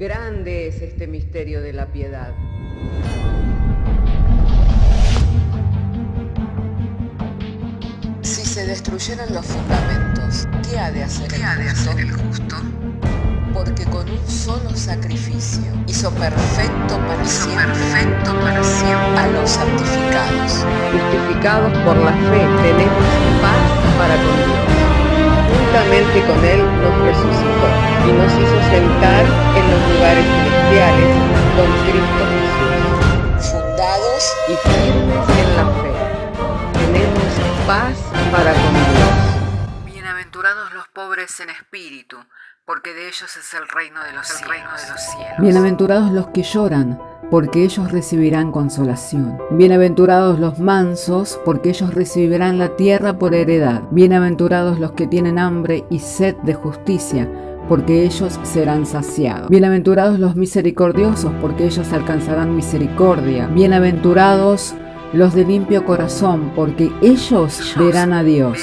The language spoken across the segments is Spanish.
Grande es este misterio de la piedad. Si se destruyeran los fundamentos, ¿qué ha de hacer el justo? Porque con un solo sacrificio hizo perfecto para siempre a los santificados. Justificados por la fe, tenemos paz para con Dios. Juntamente con Él nos resucitó y nos hizo sentar en los lugares celestiales con Cristo Jesús. Fundados y firmes en la fe, tenemos paz para con Dios. Bienaventurados los pobres en espíritu, porque de ellos es el reino de los cielos. Bienaventurados los que lloran, porque ellos recibirán consolación. Bienaventurados los mansos, porque ellos recibirán la tierra por heredad. Bienaventurados los que tienen hambre y sed de justicia, porque ellos serán saciados. Bienaventurados los misericordiosos, porque ellos alcanzarán misericordia. Bienaventurados los de limpio corazón, porque ellos verán a Dios.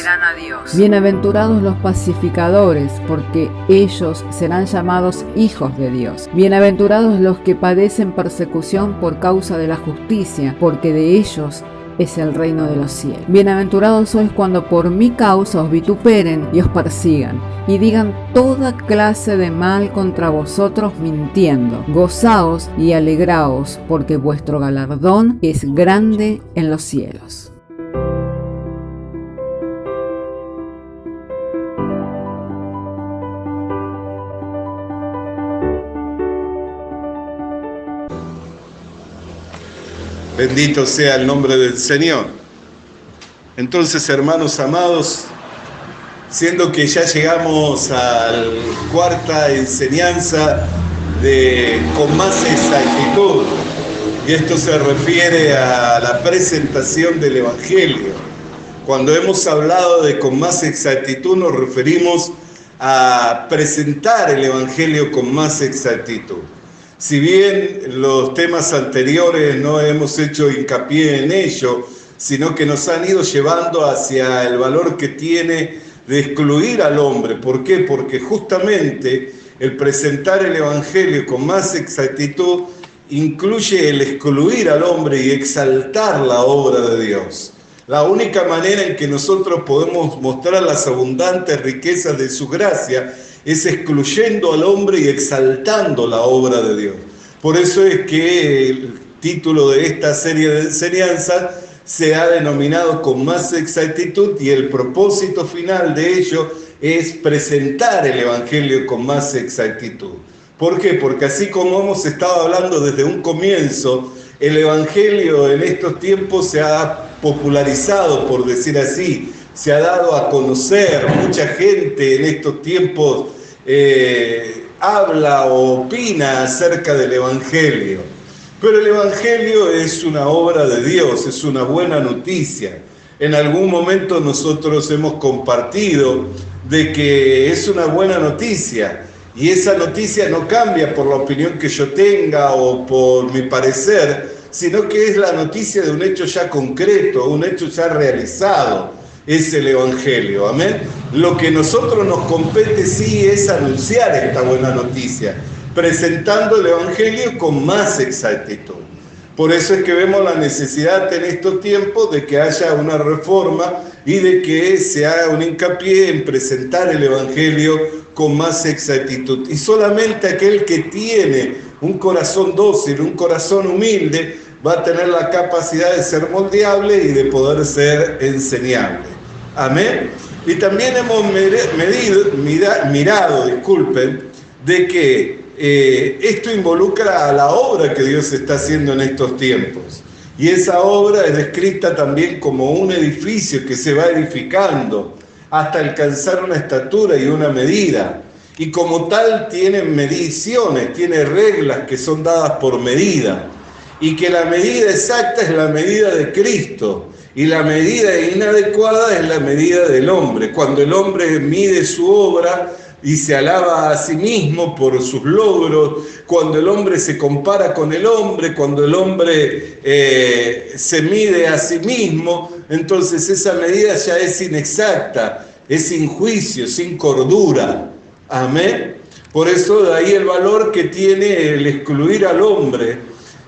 Bienaventurados los pacificadores, porque ellos serán llamados hijos de Dios. Bienaventurados los que padecen persecución por causa de la justicia, porque de ellos es el reino de los cielos. Bienaventurados sois cuando por mi causa os vituperen y os persigan, y digan toda clase de mal contra vosotros mintiendo. Gozaos y alegraos, porque vuestro galardón es grande en los cielos. Bendito sea el nombre del Señor. Entonces, hermanos amados, siendo que ya llegamos a la cuarta enseñanza de con más exactitud, y esto se refiere a la presentación del Evangelio. Cuando hemos hablado de con más exactitud, nos referimos a presentar el Evangelio con más exactitud. Si bien los temas anteriores no hemos hecho hincapié en ello, sino que nos han ido llevando hacia el valor que tiene de excluir al hombre. ¿Por qué? Porque justamente el presentar el Evangelio con más exactitud incluye el excluir al hombre y exaltar la obra de Dios. La única manera en que nosotros podemos mostrar las abundantes riquezas de su gracia es excluyendo al hombre y exaltando la obra de Dios. Por eso es que el título de esta serie de enseñanzas se ha denominado con más exactitud, y el propósito final de ello es presentar el Evangelio con más exactitud. ¿Por qué? Porque así como hemos estado hablando desde un comienzo, el Evangelio en estos tiempos se ha popularizado, por decir así, se ha dado a conocer. Mucha gente en estos tiempos habla o opina acerca del Evangelio. Pero el Evangelio es una obra de Dios, es una buena noticia. En algún momento nosotros hemos compartido de que es una buena noticia, y esa noticia no cambia por la opinión que yo tenga o por mi parecer, sino que es la noticia de un hecho ya concreto, un hecho ya realizado. Es el Evangelio, amén. Lo que nosotros nos compete sí es anunciar esta buena noticia, presentando el Evangelio con más exactitud. Por eso es que vemos la necesidad en estos tiempos de que haya una reforma y de que se haga un hincapié en presentar el Evangelio con más exactitud. Y solamente aquel que tiene un corazón dócil, un corazón humilde, va a tener la capacidad de ser moldeable y de poder ser enseñable. Amén. Y también hemos mirado, de que esto involucra a la obra que Dios está haciendo en estos tiempos. Y esa obra es descrita también como un edificio que se va edificando hasta alcanzar una estatura y una medida. Y como tal tiene mediciones, tiene reglas que son dadas por medida. Y que la medida exacta es la medida de Cristo. Y la medida inadecuada es la medida del hombre. Cuando el hombre mide su obra y se alaba a sí mismo por sus logros, cuando el hombre se compara con el hombre, cuando el hombre se mide a sí mismo, entonces esa medida ya es inexacta, es sin juicio, sin cordura. Amén. Por eso de ahí el valor que tiene el excluir al hombre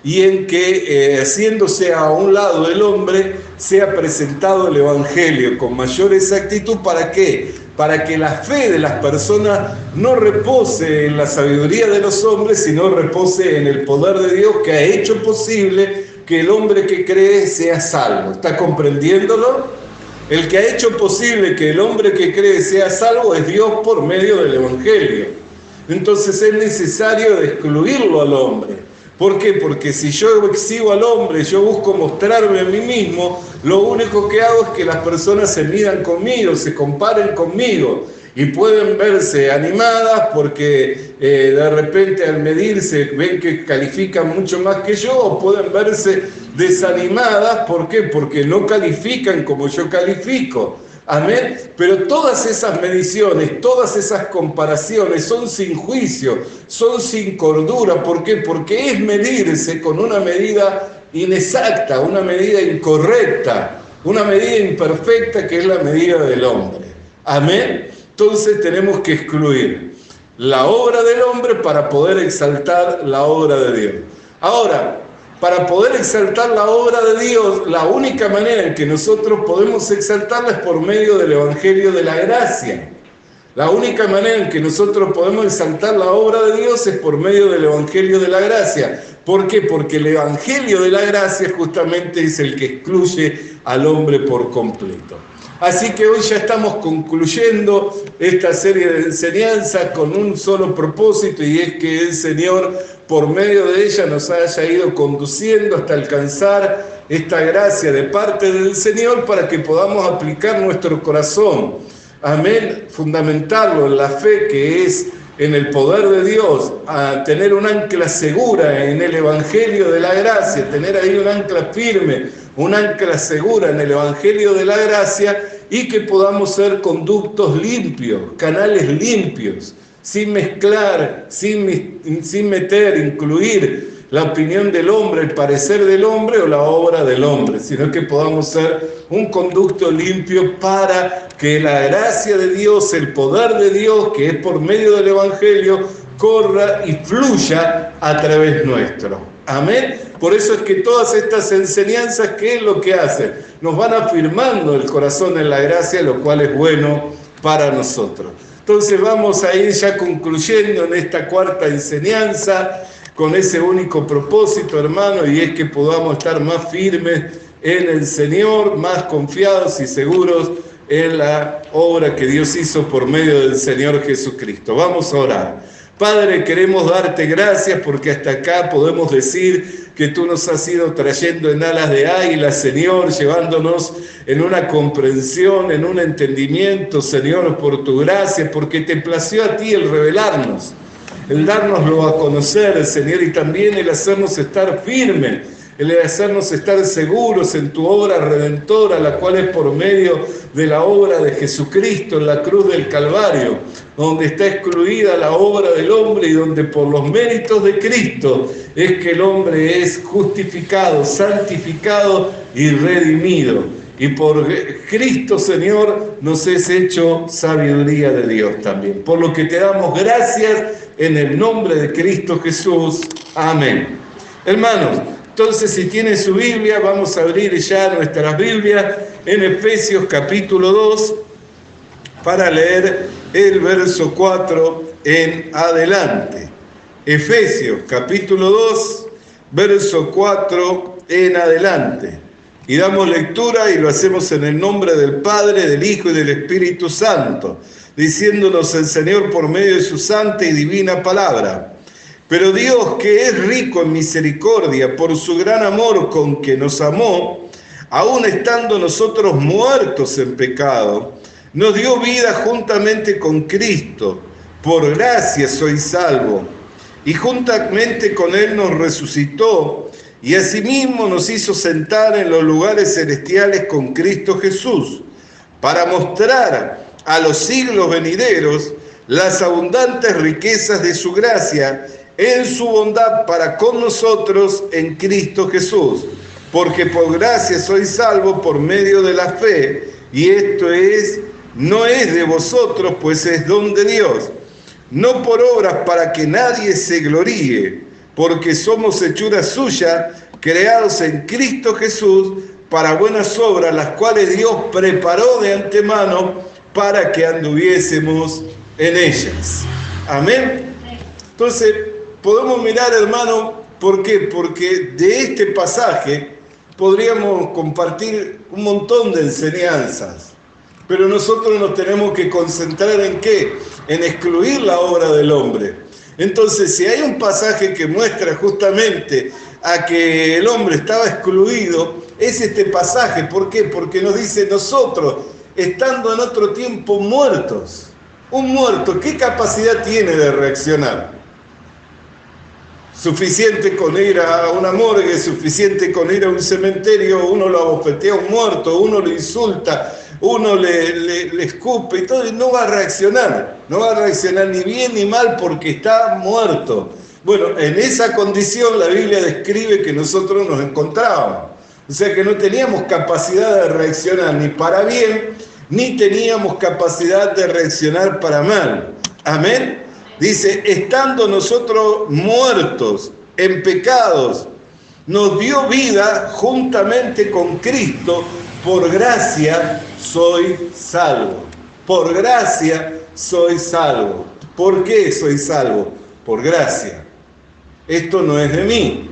y en que haciéndose a un lado del hombre sea presentado el Evangelio con mayor exactitud. ¿Para qué? Para que la fe de las personas no repose en la sabiduría de los hombres, sino repose en el poder de Dios que ha hecho posible que el hombre que cree sea salvo. ¿Está comprendiéndolo? El que ha hecho posible que el hombre que cree sea salvo es Dios por medio del Evangelio. Entonces es necesario excluirlo al hombre. ¿Por qué? Porque si yo exhibo al hombre, yo busco mostrarme a mí mismo, lo único que hago es que las personas se midan conmigo, se comparen conmigo y pueden verse animadas porque de repente al medirse ven que califican mucho más que yo, o pueden verse desanimadas. ¿Por qué? Porque no califican como yo califico. Amén. Pero todas esas mediciones, todas esas comparaciones son sin juicio, son sin cordura. ¿Por qué? Porque es medirse con una medida inexacta, una medida incorrecta, una medida imperfecta que es la medida del hombre. Amén. Entonces tenemos que excluir la obra del hombre para poder exaltar la obra de Dios. Ahora, para poder exaltar la obra de Dios, la única manera en que nosotros podemos exaltarla es por medio del Evangelio de la Gracia. La única manera en que nosotros podemos exaltar la obra de Dios es por medio del Evangelio de la Gracia. ¿Por qué? Porque el Evangelio de la Gracia justamente es el que excluye al hombre por completo. Así que hoy ya estamos concluyendo esta serie de enseñanzas con un solo propósito, y es que el Señor, por medio de ella, nos haya ido conduciendo hasta alcanzar esta gracia de parte del Señor para que podamos aplicar nuestro corazón. Amén. Fundamentarlo en la fe que es en el poder de Dios, a tener un ancla segura en el Evangelio de la Gracia, tener ahí un ancla firme, un ancla segura en el Evangelio de la Gracia, y que podamos ser conductos limpios, canales limpios, sin mezclar, sin meter, incluir la opinión del hombre, el parecer del hombre o la obra del hombre, sino que podamos ser un conducto limpio para que la gracia de Dios, el poder de Dios, que es por medio del Evangelio, corra y fluya a través nuestro. Amén. Por eso es que todas estas enseñanzas, ¿qué es lo que hacen? Nos van afirmando el corazón en la gracia, lo cual es bueno para nosotros. Entonces vamos a ir ya concluyendo en esta cuarta enseñanza con ese único propósito, hermano, y es que podamos estar más firmes en el Señor, más confiados y seguros en la obra que Dios hizo por medio del Señor Jesucristo. Vamos a orar. Padre, queremos darte gracias porque hasta acá podemos decir que tú nos has ido trayendo en alas de águila, Señor, llevándonos en una comprensión, en un entendimiento, Señor, por tu gracia, porque te plació a ti el revelarnos, el dárnoslo a conocer, Señor, y también el hacernos estar firmes, el hacernos estar seguros en tu obra redentora, la cual es por medio de la obra de Jesucristo en la cruz del Calvario, donde está excluida la obra del hombre y donde por los méritos de Cristo es que el hombre es justificado, santificado y redimido. Y por Cristo, Señor, nos es hecho sabiduría de Dios también. Por lo que te damos gracias en el nombre de Cristo Jesús. Amén. Hermanos, entonces si tienen su Biblia, vamos a abrir ya nuestras Biblias en Efesios capítulo 2 para leer el verso 4 en adelante. Efesios capítulo 2, verso 4 en adelante. Y damos lectura y lo hacemos en el nombre del Padre, del Hijo y del Espíritu Santo, diciéndonos el Señor por medio de su santa y divina palabra. Pero Dios, que es rico en misericordia, por su gran amor con que nos amó, aun estando nosotros muertos en pecado, nos dio vida juntamente con Cristo. Por gracia sois salvos. Y juntamente con Él nos resucitó, y asimismo nos hizo sentar en los lugares celestiales con Cristo Jesús, para mostrar a los siglos venideros las abundantes riquezas de su gracia, en su bondad para con nosotros en Cristo Jesús, porque por gracia sois salvos por medio de la fe, y esto no es de vosotros, pues es don de Dios, no por obras para que nadie se gloríe, porque somos hechura suya, creados en Cristo Jesús, para buenas obras, las cuales Dios preparó de antemano para que anduviésemos en ellas. Amén. Entonces, podemos mirar, hermano, ¿por qué? Porque de este pasaje podríamos compartir un montón de enseñanzas, pero nosotros nos tenemos que concentrar en ¿qué? En excluir la obra del hombre. Entonces, si hay un pasaje que muestra justamente a que el hombre estaba excluido, es este pasaje. ¿Por qué? Porque nos dice nosotros, estando en otro tiempo muertos. Un muerto, ¿qué capacidad tiene de reaccionar? Suficiente con ir a una morgue, suficiente con ir a un cementerio, uno lo abofetea a un muerto, uno lo insulta, uno le escupe y todo, y no va a reaccionar ni bien ni mal porque está muerto. Bueno, en esa condición la Biblia describe que nosotros nos encontrábamos. O sea que no teníamos capacidad de reaccionar ni para bien, ni teníamos capacidad de reaccionar para mal. Amén. Dice, estando nosotros muertos en pecados, nos dio vida juntamente con Cristo, por gracia soy salvo. Por gracia soy salvo. ¿Por qué soy salvo? Por gracia. Esto no es de mí.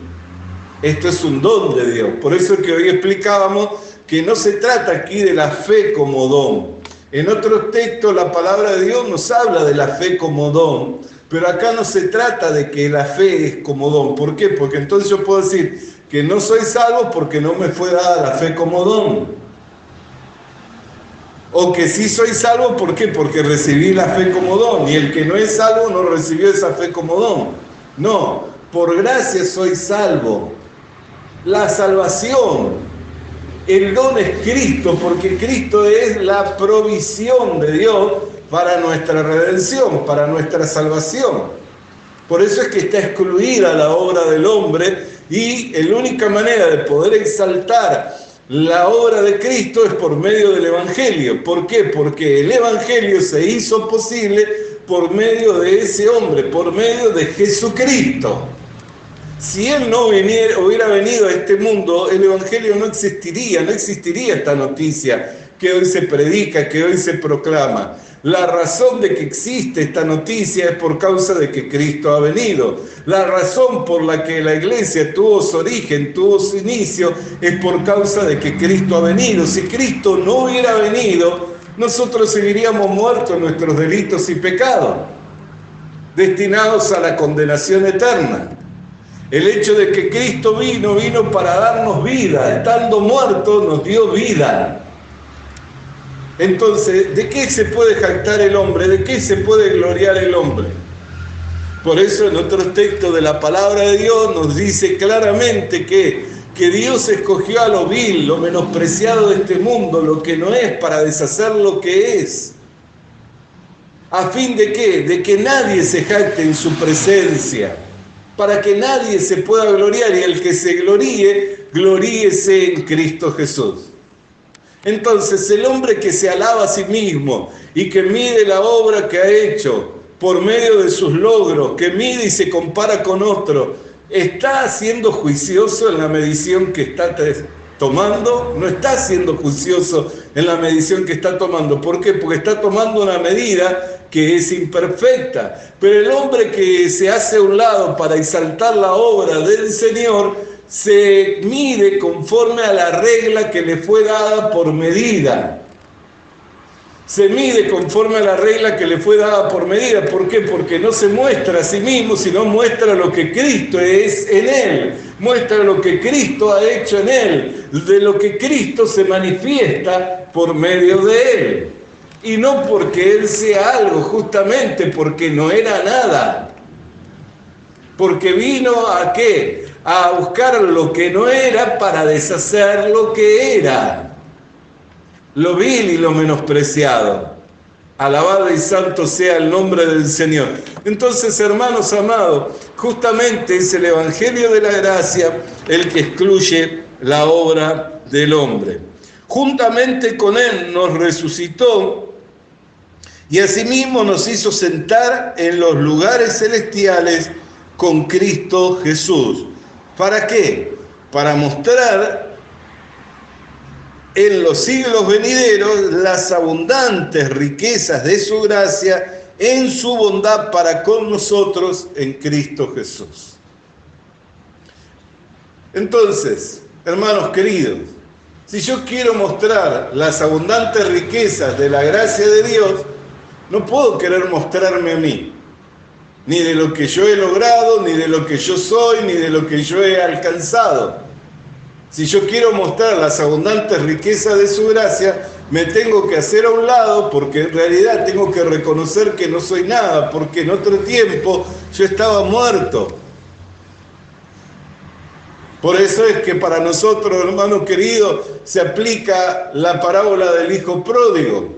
Esto es un don de Dios. Por eso es que hoy explicábamos que no se trata aquí de la fe como don. En otros textos la palabra de Dios nos habla de la fe como don, pero acá no se trata de que la fe es como don. ¿Por qué? Porque entonces yo puedo decir que no soy salvo porque no me fue dada la fe como don. O que sí soy salvo, ¿por qué? Porque recibí la fe como don. Y el que no es salvo no recibió esa fe como don. No, por gracia soy salvo. La salvación, el don es Cristo, porque Cristo es la provisión de Dios para nuestra redención, para nuestra salvación. Por eso es que está excluida la obra del hombre y la única manera de poder exaltar la obra de Cristo es por medio del Evangelio. ¿Por qué? Porque el Evangelio se hizo posible por medio de ese hombre, por medio de Jesucristo. Si Él no hubiera venido a este mundo, el Evangelio no existiría esta noticia que hoy se predica, que hoy se proclama. La razón de que existe esta noticia es por causa de que Cristo ha venido. La razón por la que la iglesia tuvo su origen, tuvo su inicio, es por causa de que Cristo ha venido. Si Cristo no hubiera venido, nosotros seguiríamos muertos en nuestros delitos y pecados, destinados a la condenación eterna. El hecho de que Cristo vino para darnos vida. Estando muertos nos dio vida. Entonces, ¿de qué se puede jactar el hombre? ¿De qué se puede gloriar el hombre? Por eso en otros textos de la palabra de Dios nos dice claramente que Dios escogió a lo vil, lo menospreciado de este mundo, lo que no es, para deshacer lo que es. ¿A fin de qué? De que nadie se jacte en su presencia, para que nadie se pueda gloriar, y el que se gloríe, gloríese en Cristo Jesús. Entonces, el hombre que se alaba a sí mismo y que mide la obra que ha hecho por medio de sus logros, que mide y se compara con otro, ¿está siendo juicioso en la medición que está tomando? No está siendo juicioso en la medición que está tomando. ¿Por qué? Porque está tomando una medida que es imperfecta. Pero el hombre que se hace a un lado para exaltar la obra del Señor se mide conforme a la regla que le fue dada por medida. Se mide conforme a la regla que le fue dada por medida. ¿Por qué? Porque no se muestra a sí mismo, sino muestra lo que Cristo es en él. Muestra lo que Cristo ha hecho en él. De lo que Cristo se manifiesta por medio de él. Y no porque él sea algo, justamente porque no era nada. Porque vino ¿a qué? A buscar lo que no era para deshacer lo que era. Lo vil y lo menospreciado. Alabado y santo sea el nombre del Señor. Entonces, hermanos amados, justamente es el Evangelio de la Gracia el que excluye la obra del hombre. Juntamente con Él nos resucitó Y asimismo nos hizo sentar en los lugares celestiales con Cristo Jesús. ¿Para qué? Para mostrar en los siglos venideros las abundantes riquezas de su gracia en su bondad para con nosotros en Cristo Jesús. Entonces, hermanos queridos, si yo quiero mostrar las abundantes riquezas de la gracia de Dios, no puedo querer mostrarme a mí, ni de lo que yo he logrado, ni de lo que yo soy, ni de lo que yo he alcanzado. Si yo quiero mostrar las abundantes riquezas de su gracia, me tengo que hacer a un lado, porque en realidad tengo que reconocer que no soy nada, porque en otro tiempo yo estaba muerto. Por eso es que para nosotros, hermano querido, se aplica la parábola del hijo pródigo.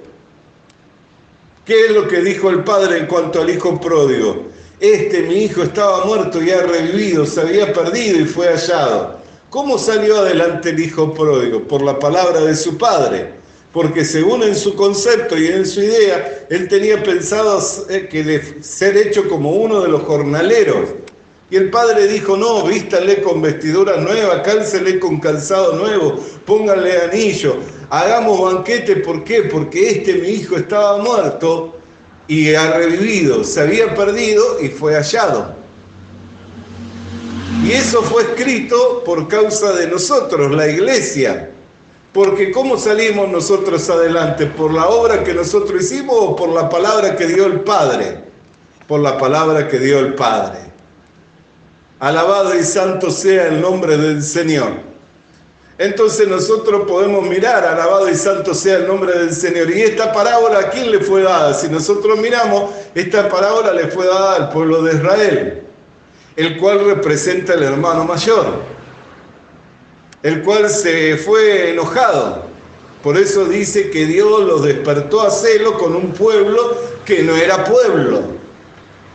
¿Qué es lo que dijo el padre en cuanto al hijo pródigo? Mi hijo estaba muerto y ha revivido, se había perdido y fue hallado. ¿Cómo salió adelante el hijo pródigo? Por la palabra de su padre. Porque según en su concepto y en su idea, él tenía pensado ser hecho como uno de los jornaleros. Y el padre dijo, no, vístanle con vestiduras nuevas, cálcele con calzado nuevo, pónganle anillo, hagamos banquete. ¿Por qué? Porque mi hijo estaba muerto y ha revivido, se había perdido y fue hallado. Y eso fue escrito por causa de nosotros, la iglesia. Porque ¿cómo salimos nosotros adelante? ¿Por la obra que nosotros hicimos o por la palabra que dio el Padre? Por la palabra que dio el Padre. Alabado y santo sea el nombre del Señor. Entonces nosotros podemos mirar, alabado y santo sea el nombre del Señor. Y esta parábola, ¿a quién le fue dada? Si nosotros miramos, esta parábola le fue dada al pueblo de Israel, el cual representa el hermano mayor, el cual se fue enojado. Por eso dice que Dios los despertó a celo con un pueblo que no era pueblo,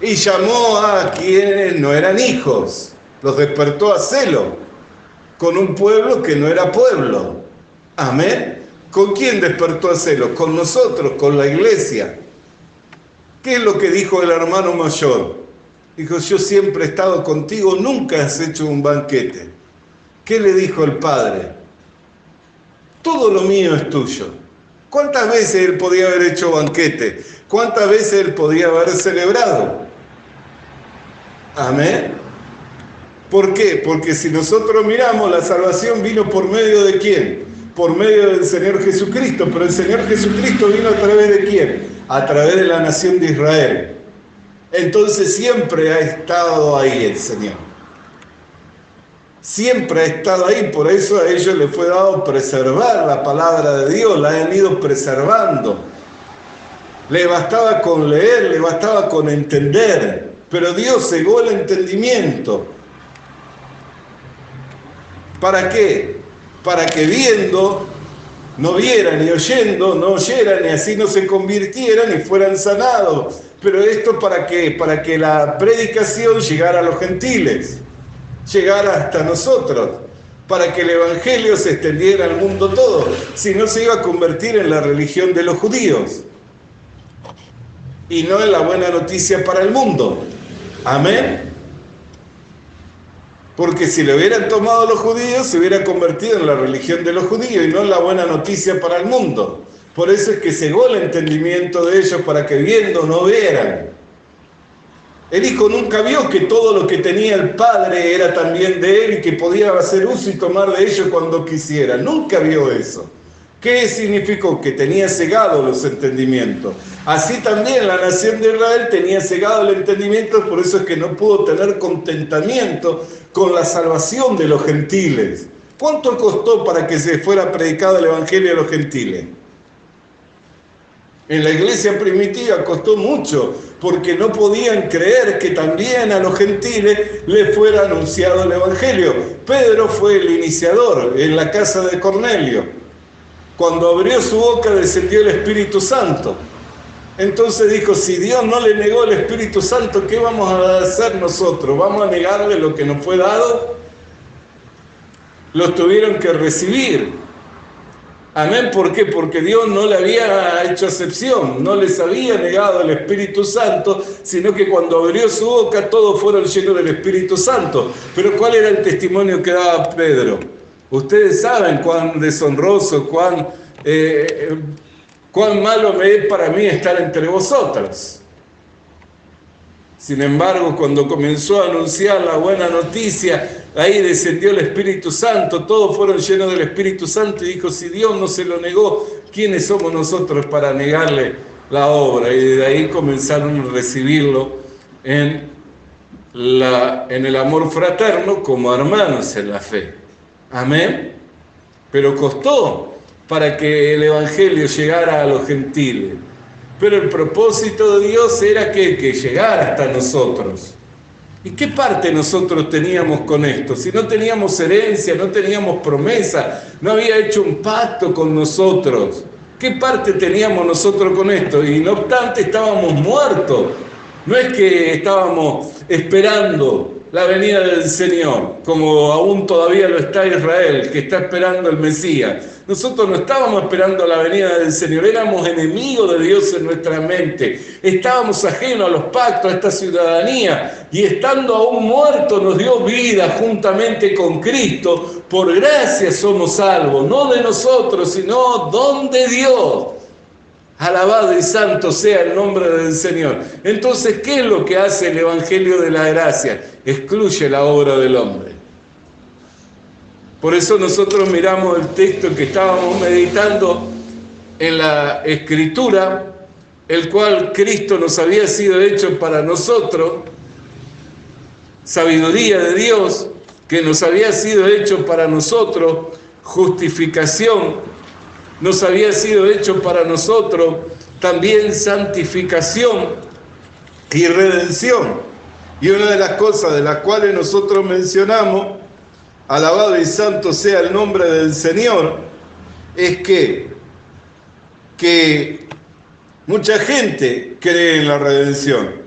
y llamó a quienes no eran hijos, los despertó a celo con un pueblo que no era pueblo. Amén. ¿Con quién despertó a celo? Con nosotros, con la iglesia. ¿Qué es lo que dijo el hermano mayor? Dijo, yo siempre he estado contigo, nunca has hecho un banquete. ¿Qué le dijo el padre? Todo lo mío es tuyo. ¿Cuántas veces él podía haber hecho banquete? ¿Cuántas veces él podía haber celebrado? Amén. ¿Por qué? Porque si nosotros miramos, la salvación vino por medio de ¿quién? Por medio del Señor Jesucristo. Pero el Señor Jesucristo vino a través de ¿quién? A través de la nación de Israel. Entonces siempre ha estado ahí el Señor. Siempre ha estado ahí, por eso a ellos les fue dado preservar la palabra de Dios, la han ido preservando. Le bastaba con leer, le bastaba con entender, pero Dios cegó el entendimiento. ¿Para qué? Para que viendo no vieran, y oyendo no oyeran, y así no se convirtieran y fueran sanados. Pero esto ¿para qué? Para que la predicación llegara a los gentiles, llegara hasta nosotros, para que el evangelio se extendiera al mundo todo. Si no, se iba a convertir en la religión de los judíos y no en la buena noticia para el mundo. Amén. Porque si lo hubieran tomado los judíos, se hubiera convertido en la religión de los judíos y no en la buena noticia para el mundo. Por eso es que cegó el entendimiento de ellos, para que viendo no vieran. El Hijo nunca vio que todo lo que tenía el Padre era también de Él y que podía hacer uso y tomar de ellos cuando quisiera. Nunca vio eso. ¿Qué significó? Que tenía cegado los entendimientos. Así también la nación de Israel tenía cegado el entendimiento, por eso es que no pudo tener contentamiento con la salvación de los gentiles. ¿Cuánto costó para que se fuera predicado el evangelio a los gentiles? En la iglesia primitiva costó mucho, porque no podían creer que también a los gentiles les fuera anunciado el evangelio. Pedro fue el iniciador en la casa de Cornelio. Cuando abrió su boca descendió el Espíritu Santo. Entonces dijo, si Dios no le negó el Espíritu Santo, ¿qué vamos a hacer nosotros? ¿Vamos a negarle lo que nos fue dado? Los tuvieron que recibir. Amén, ¿por qué? Porque Dios no le había hecho acepción, no les había negado el Espíritu Santo, sino que cuando abrió su boca todos fueron llenos del Espíritu Santo. Pero ¿cuál era el testimonio que daba Pedro? Ustedes saben cuán deshonroso, cuán malo me es para mí estar entre vosotros. Sin embargo, cuando comenzó a anunciar la buena noticia, ahí descendió el Espíritu Santo, todos fueron llenos del Espíritu Santo y dijo, si Dios no se lo negó, ¿quiénes somos nosotros para negarle la obra? Y de ahí comenzaron a recibirlo en el amor fraterno como hermanos en la fe. Amén. Pero costó para que el Evangelio llegara a los gentiles. Pero el propósito de Dios era que llegara hasta nosotros. ¿Y qué parte nosotros teníamos con esto? Si no teníamos herencia, no teníamos promesa, no había hecho un pacto con nosotros. ¿Qué parte teníamos nosotros con esto? Y no obstante estábamos muertos. No es que estábamos esperando la venida del Señor, como aún todavía lo está Israel, que está esperando el Mesías. Nosotros no estábamos esperando la venida del Señor, éramos enemigos de Dios en nuestra mente, estábamos ajenos a los pactos, a esta ciudadanía, y estando aún muertos nos dio vida juntamente con Cristo. Por gracia somos salvos, no de nosotros, sino don de Dios. Alabado y santo sea el nombre del Señor. Entonces, ¿qué es lo que hace el Evangelio de la Gracia? Excluye la obra del hombre. Por eso nosotros miramos el texto que estábamos meditando en la Escritura, el cual Cristo nos había sido hecho para nosotros, sabiduría de Dios, que nos había sido hecho para nosotros, justificación, nos había sido hecho para nosotros también santificación y redención. Y una de las cosas de las cuales nosotros mencionamos, alabado y santo sea el nombre del Señor, es que mucha gente cree en la redención.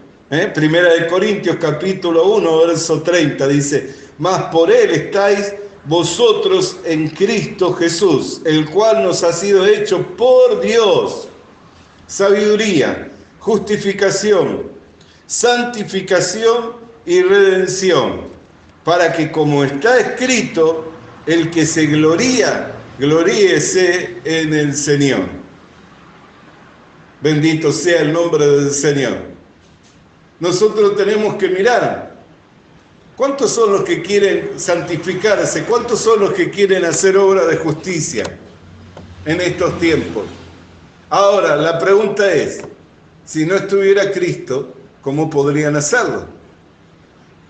Primera de Corintios capítulo 1, verso 30 dice, mas por él estáis vosotros en Cristo Jesús, el cual nos ha sido hecho por Dios sabiduría, justificación, santificación y redención, para que como está escrito, el que se gloría, gloríese en el Señor. Bendito sea el nombre del Señor. Nosotros tenemos que mirar, ¿cuántos son los que quieren santificarse? ¿Cuántos son los que quieren hacer obra de justicia en estos tiempos? Ahora, la pregunta es, si no estuviera Cristo, ¿cómo podrían hacerlo?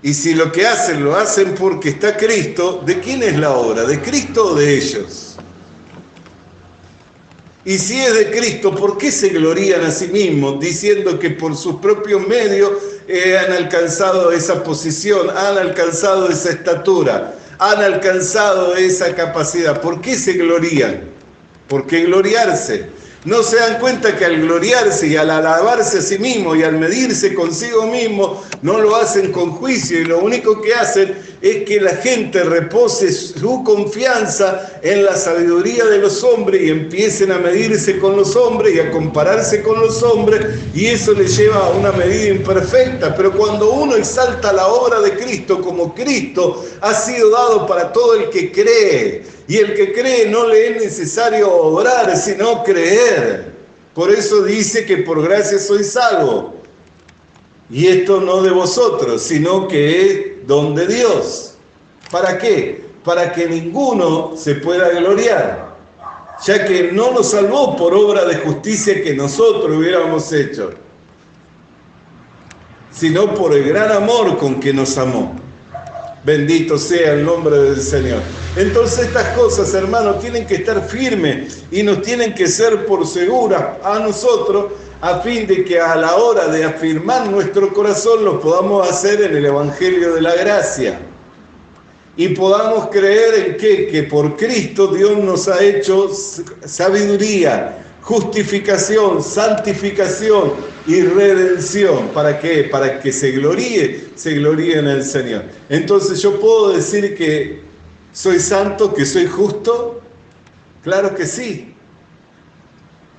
Y si lo que hacen, lo hacen porque está Cristo, ¿de quién es la obra? ¿De Cristo o de ellos? Y si es de Cristo, ¿por qué se glorían a sí mismos diciendo que por sus propios medios han alcanzado esa posición, han alcanzado esa estatura, han alcanzado esa capacidad? ¿Por qué se glorían? ¿Por qué gloriarse? ¿No se dan cuenta que al gloriarse y al alabarse a sí mismo y al medirse consigo mismo, no lo hacen con juicio y lo único que hacen es que la gente repose su confianza en la sabiduría de los hombres y empiecen a medirse con los hombres y a compararse con los hombres, y eso les lleva a una medida imperfecta? Pero cuando uno exalta la obra de Cristo como Cristo ha sido dado para todo el que cree, y el que cree no le es necesario obrar, sino creer. Por eso dice que por gracia soy salvo. Y esto no de vosotros, sino que es don de Dios. ¿Para qué? Para que ninguno se pueda gloriar, ya que no nos salvó por obra de justicia que nosotros hubiéramos hecho, sino por el gran amor con que nos amó. Bendito sea el nombre del Señor. Entonces estas cosas, hermanos, tienen que estar firmes y nos tienen que ser por seguras a nosotros, a fin de que a la hora de afirmar nuestro corazón lo podamos hacer en el Evangelio de la Gracia. Y podamos creer en que por Cristo Dios nos ha hecho sabiduría, justificación, santificación y redención. ¿Para qué? Para que se gloríe en el Señor. Entonces yo puedo decir que soy santo, que soy justo. Claro que sí,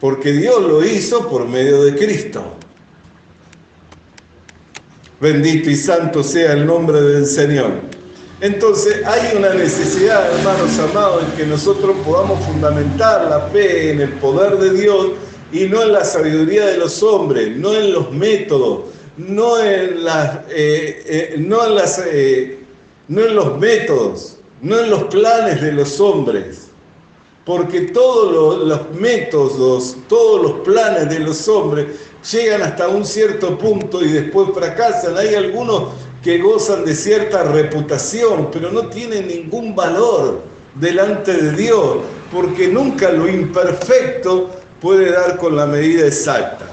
porque Dios lo hizo por medio de Cristo. Bendito y santo sea el nombre del Señor. Entonces hay una necesidad, hermanos amados, en que nosotros podamos fundamentar la fe en el poder de Dios y no en la sabiduría de los hombres, no en los métodos, no en los métodos, no en los planes de los hombres. Porque todos los métodos, todos los planes de los hombres llegan hasta un cierto punto y después fracasan. Hay algunos que gozan de cierta reputación, pero no tienen ningún valor delante de Dios, porque nunca lo imperfecto puede dar con la medida exacta.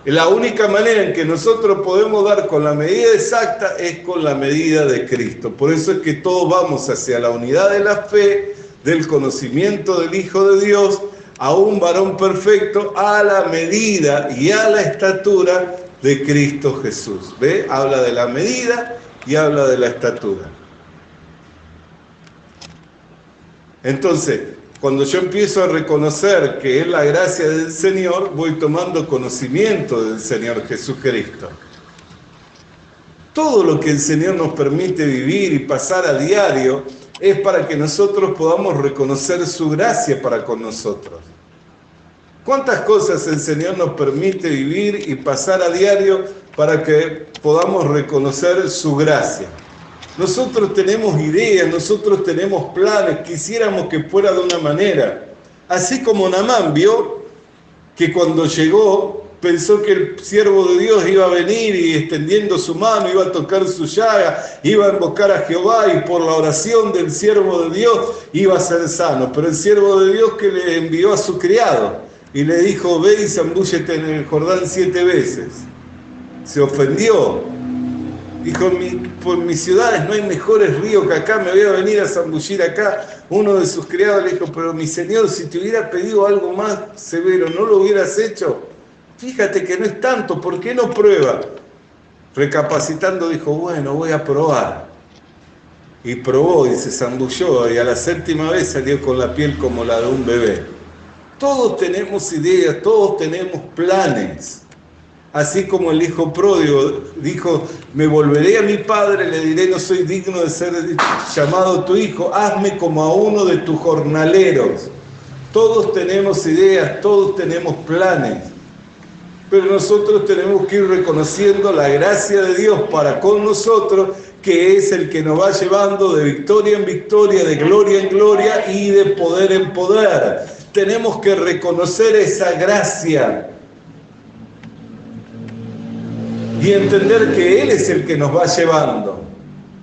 La única manera en que nosotros podemos dar con la medida exacta es con la medida de Cristo. Por eso es que todos vamos hacia la unidad de la fe, del conocimiento del Hijo de Dios, a un varón perfecto, a la medida y a la estatura de Cristo Jesús. ¿Ve? Habla de la medida y habla de la estatura. Entonces, cuando yo empiezo a reconocer que es la gracia del Señor, voy tomando conocimiento del Señor Jesucristo. Todo lo que el Señor nos permite vivir y pasar a diario es para que nosotros podamos reconocer su gracia para con nosotros. ¿Cuántas cosas el Señor nos permite vivir y pasar a diario para que podamos reconocer su gracia? Nosotros tenemos ideas, nosotros tenemos planes, quisiéramos que fuera de una manera. Así como Naamán vio que cuando llegó pensó que el siervo de Dios iba a venir y extendiendo su mano iba a tocar su llaga, iba a invocar a Jehová y por la oración del siervo de Dios iba a ser sano. Pero el siervo de Dios que le envió a su criado y le dijo, ve y zambúllete en el Jordán 7 veces. Se ofendió. Dijo, por mis ciudades no hay mejores ríos que acá, me voy a venir a zambullir acá. Uno de sus criados le dijo, pero mi señor, si te hubiera pedido algo más severo, ¿no lo hubieras hecho? Fíjate que no es tanto, ¿por qué no prueba? Recapacitando dijo, bueno, voy a probar. Y probó y se zambulló y a la 7ª vez salió con la piel como la de un bebé. Todos tenemos ideas, todos tenemos planes. Así como el hijo pródigo dijo, me volveré a mi padre, le diré, no soy digno de ser llamado tu hijo, hazme como a uno de tus jornaleros. Todos tenemos ideas, todos tenemos planes. Pero nosotros tenemos que ir reconociendo la gracia de Dios para con nosotros, que es el que nos va llevando de victoria en victoria, de gloria en gloria y de poder en poder. Tenemos que reconocer esa gracia y entender que Él es el que nos va llevando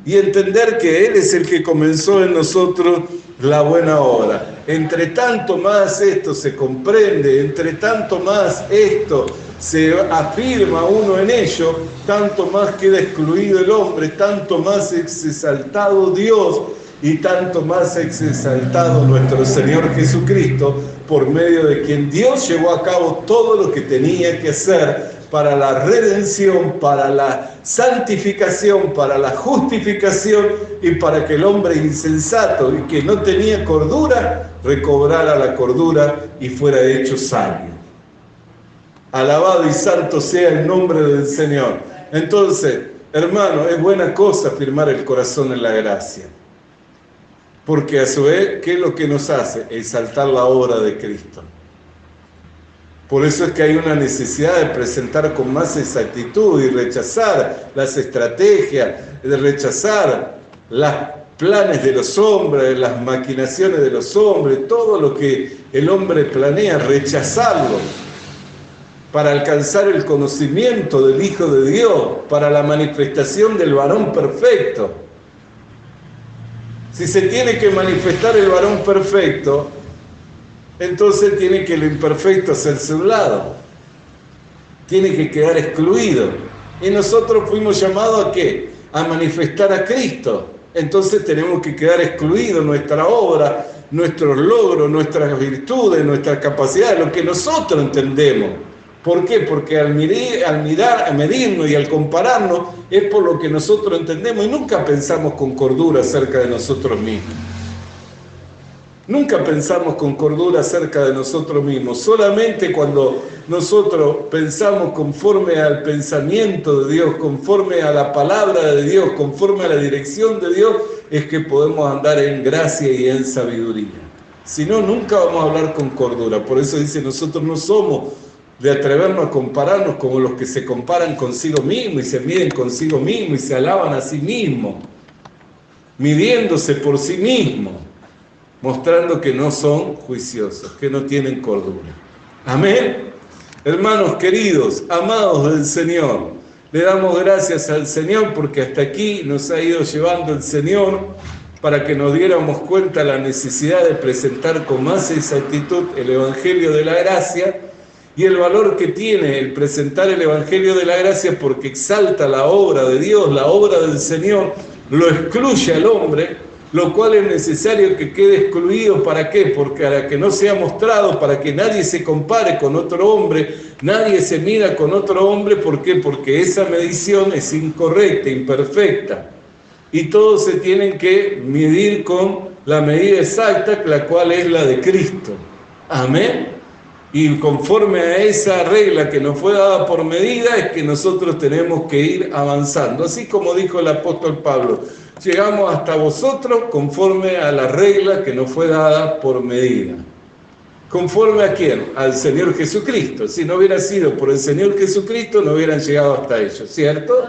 y entender que Él es el que comenzó en nosotros la buena obra. Entre tanto más esto se comprende, entre tanto más esto se afirma uno en ello, tanto más queda excluido el hombre, tanto más es exaltado Dios y tanto más es exaltado nuestro Señor Jesucristo, por medio de quien Dios llevó a cabo todo lo que tenía que hacer para la redención, para la santificación, para la justificación y para que el hombre insensato y que no tenía cordura, recobrara la cordura y fuera hecho sabio. Alabado y santo sea el nombre del Señor. Entonces, hermano, es buena cosa firmar el corazón en la gracia. Porque a su vez, ¿qué es lo que nos hace? Exaltar la obra de Cristo. Por eso es que hay una necesidad de presentar con más exactitud y rechazar las estrategias, de rechazar los planes de los hombres, las maquinaciones de los hombres, todo lo que el hombre planea, rechazarlo para alcanzar el conocimiento del Hijo de Dios, para la manifestación del varón perfecto. Si se tiene que manifestar el varón perfecto, entonces tiene que lo imperfecto hacerse a un lado. Tiene que quedar excluido. Y nosotros fuimos llamados ¿a qué? A manifestar a Cristo. Entonces tenemos que quedar excluidos, nuestra obra, nuestros logros, nuestras virtudes, nuestras capacidades, lo que nosotros entendemos. ¿Por qué? Porque al medirnos y al compararnos es por lo que nosotros entendemos y nunca pensamos con cordura acerca de nosotros mismos. Nunca pensamos con cordura acerca de nosotros mismos. Solamente cuando nosotros pensamos conforme al pensamiento de Dios, conforme a la palabra de Dios, conforme a la dirección de Dios, es que podemos andar en gracia y en sabiduría. Si no, nunca vamos a hablar con cordura. Por eso dice, nosotros no somos de atrevernos a compararnos como los que se comparan consigo mismos y se miden consigo mismos y se alaban a sí mismos, midiéndose por sí mismos, mostrando que no son juiciosos, que no tienen cordura. Amén. Hermanos queridos, amados del Señor, le damos gracias al Señor porque hasta aquí nos ha ido llevando el Señor para que nos diéramos cuenta de la necesidad de presentar con más exactitud el Evangelio de la Gracia y el valor que tiene el presentar el Evangelio de la Gracia porque exalta la obra de Dios, la obra del Señor, lo excluye al hombre, lo cual es necesario que quede excluido. ¿Para qué? Porque para que no sea mostrado, para que nadie se compare con otro hombre, nadie se mida con otro hombre. ¿Por qué? Porque esa medición es incorrecta, imperfecta. Y todos se tienen que medir con la medida exacta, la cual es la de Cristo. Amén. Y conforme a esa regla que nos fue dada por medida, es que nosotros tenemos que ir avanzando. Así como dijo el apóstol Pablo, llegamos hasta vosotros conforme a la regla que nos fue dada por medida. ¿Conforme a quién? Al Señor Jesucristo. Si no hubiera sido por el Señor Jesucristo, no hubieran llegado hasta ellos, ¿cierto?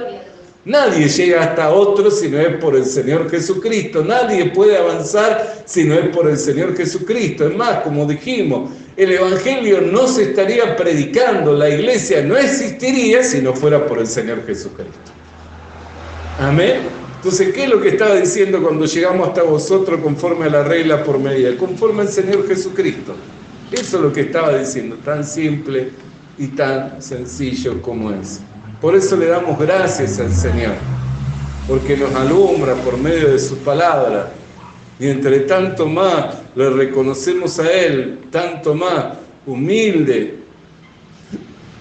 Nadie llega hasta otro si no es por el Señor Jesucristo. Nadie puede avanzar si no es por el Señor Jesucristo. Es más, como dijimos, el Evangelio no se estaría predicando, la iglesia no existiría si no fuera por el Señor Jesucristo. Amén. Entonces, ¿qué es lo que estaba diciendo cuando llegamos hasta vosotros conforme a la regla por medida? Conforme al Señor Jesucristo. Eso es lo que estaba diciendo, tan simple y tan sencillo como es. Por eso le damos gracias al Señor, porque nos alumbra por medio de su palabra. Y entre tanto más le reconocemos a Él, tanto más humilde,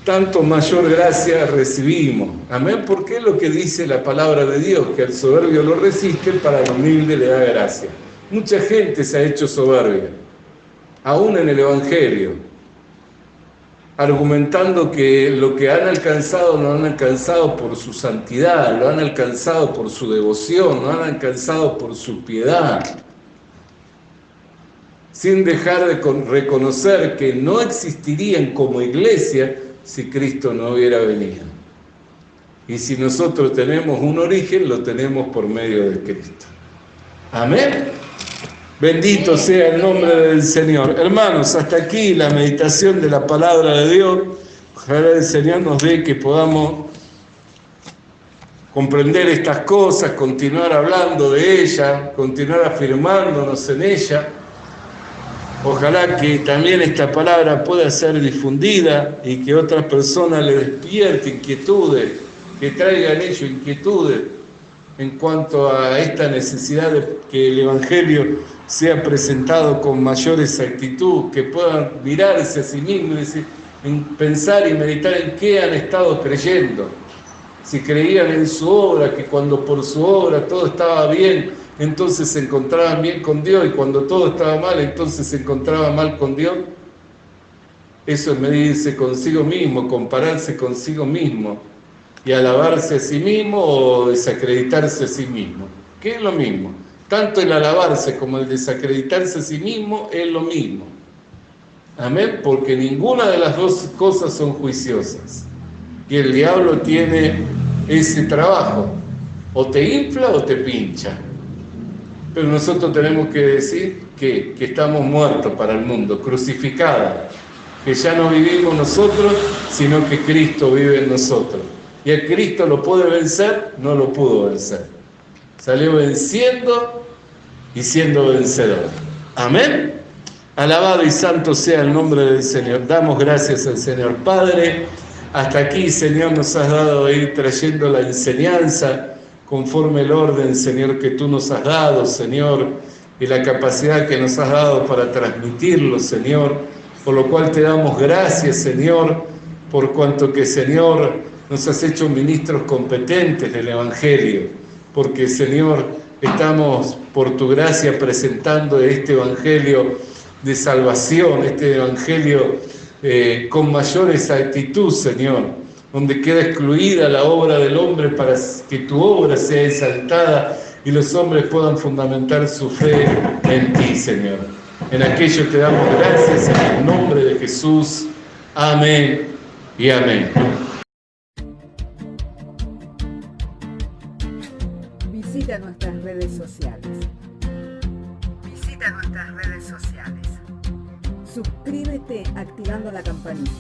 tanto mayor gracia recibimos. Amén, porque es lo que dice la palabra de Dios, que al soberbio lo resiste, para el humilde le da gracia. Mucha gente se ha hecho soberbia, aún en el Evangelio, argumentando que lo que han alcanzado lo han alcanzado por su santidad, lo han alcanzado por su devoción, lo han alcanzado por su piedad, sin dejar de reconocer que no existirían como iglesia si Cristo no hubiera venido. Y si nosotros tenemos un origen, lo tenemos por medio de Cristo. Amén. Bendito sea el nombre del Señor. Hermanos, hasta aquí la meditación de la palabra de Dios. Ojalá el Señor nos dé que podamos comprender estas cosas, continuar hablando de ella, continuar afirmándonos en ella. Ojalá que también esta palabra pueda ser difundida y que otras personas le despierte inquietudes, que traigan ellos inquietudes en cuanto a esta necesidad de que el Evangelio sea presentado con mayor exactitud, que puedan mirarse a sí mismos y decir, pensar y meditar en qué han estado creyendo. Si creían en su obra, que cuando por su obra todo estaba bien, entonces se encontraban bien con Dios, y cuando todo estaba mal, entonces se encontraban mal con Dios. Eso es medirse consigo mismo, compararse consigo mismo, y alabarse a sí mismo o desacreditarse a sí mismo, que es lo mismo. Tanto el alabarse como el desacreditarse a sí mismo es lo mismo. Amén, porque ninguna de las dos cosas son juiciosas. Y el diablo tiene ese trabajo, o te infla o te pincha. Pero nosotros tenemos que decir que estamos muertos para el mundo, crucificados, que ya no vivimos nosotros, sino que Cristo vive en nosotros. ¿Y a Cristo lo puede vencer? No lo pudo vencer. Salió venciendo y siendo vencedor. Amén. Alabado y santo sea el nombre del Señor. Damos gracias al Señor. Padre, hasta aquí, Señor, nos has dado a ir trayendo la enseñanza conforme el orden, Señor, que tú nos has dado, Señor, y la capacidad que nos has dado para transmitirlo, Señor, por lo cual te damos gracias, Señor, por cuanto que, Señor, nos has hecho ministros competentes del Evangelio, porque, Señor, estamos por tu gracia presentando este evangelio de salvación, este evangelio con mayor exactitud, Señor, donde queda excluida la obra del hombre para que tu obra sea exaltada y los hombres puedan fundamentar su fe en ti, Señor. En aquello te damos gracias en el nombre de Jesús. Amén y amén. Visita nuestras redes sociales. Suscríbete activando la campanita.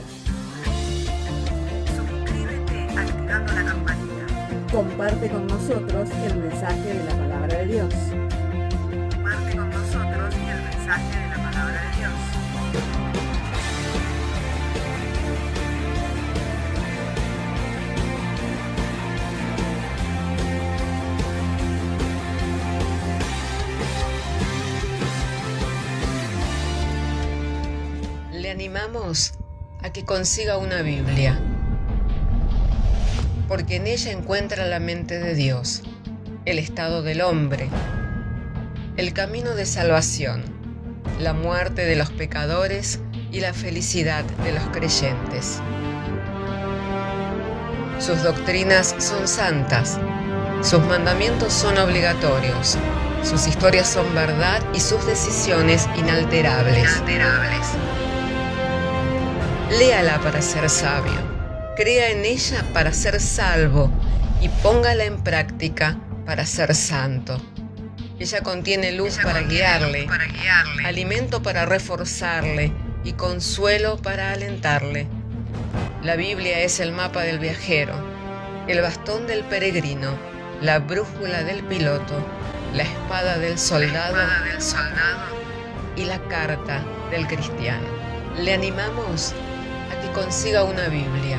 Comparte con nosotros el mensaje de la palabra de Dios. Le animamos a que consiga una Biblia, porque en ella encuentra la mente de Dios, el estado del hombre, el camino de salvación, la muerte de los pecadores y la felicidad de los creyentes. Sus doctrinas son santas, sus mandamientos son obligatorios, sus historias son verdad y sus decisiones inalterables. Léala para ser sabio, crea en ella para ser salvo y póngala en práctica para ser santo. Ella contiene luz para guiarle, alimento para reforzarle y consuelo para alentarle. La Biblia es el mapa del viajero, el bastón del peregrino, la brújula del piloto, la espada del soldado y la carta del cristiano. Le animamos a que consiga una Biblia,